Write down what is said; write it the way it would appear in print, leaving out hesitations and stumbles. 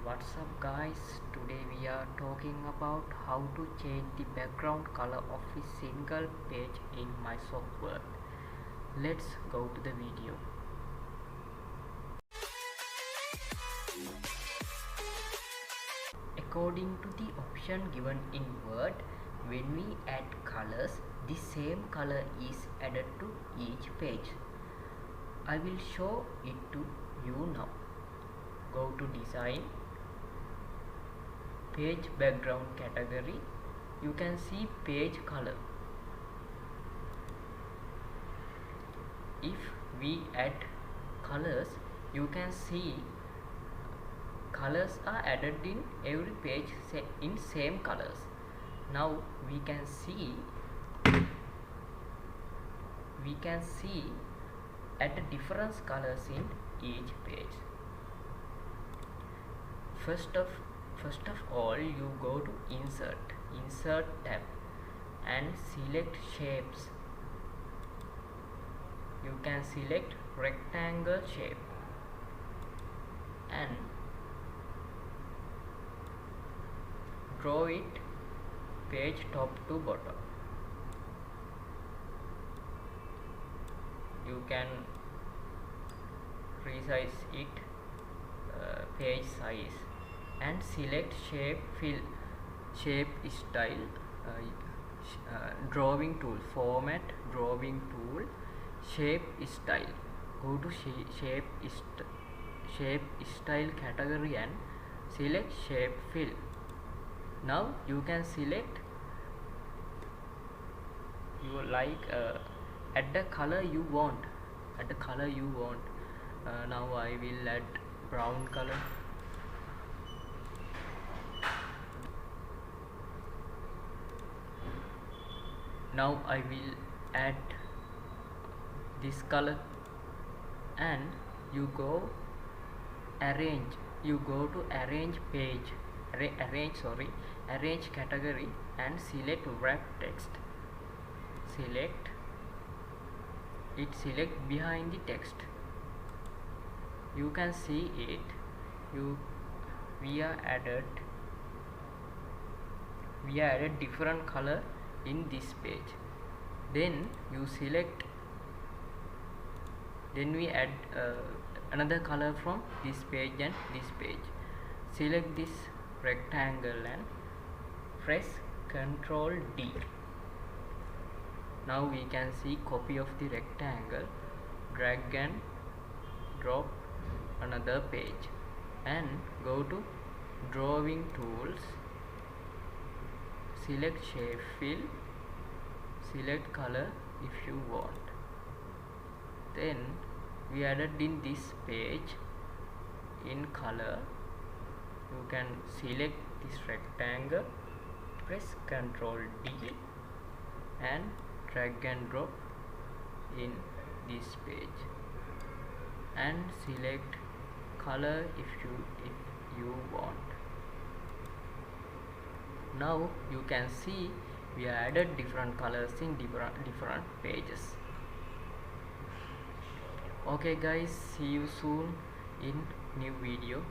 What's up guys, today we are talking about how to change the background color of a single page in Microsoft Word. Let's go to the video. According to the option given in Word, when we add colors, the same color is added to each page. I will show it to you now. Go to Design, Page Background category. You can see Page Color. If we add colors, you can see colors are added in every page in same colors. Now we can see add different colors in each page. First of all, you go to Insert tab and select Shapes. You can select rectangle shape and draw it page top to bottom. You can resize it page size and select shape style, drawing tool, format drawing tool, shape style. Go to shape style category and select shape fill. Now you can select add the color you want. Now I will add brown color. Now I will add this color and you go to arrange category and select wrap text. Select behind the text. You can see it. We are added different color in this page. Then we add another color from this page and this page. Select this rectangle and press Ctrl D. Now we can see copy of the rectangle. Drag and drop another page and go to drawing tools. Select shape fill, select color if you want. Then we added in this page in color. You can select this rectangle, press Ctrl D and drag and drop in this page and select color if you want. Now you can see we added different colors in different pages. Okay guys, see you soon in new video.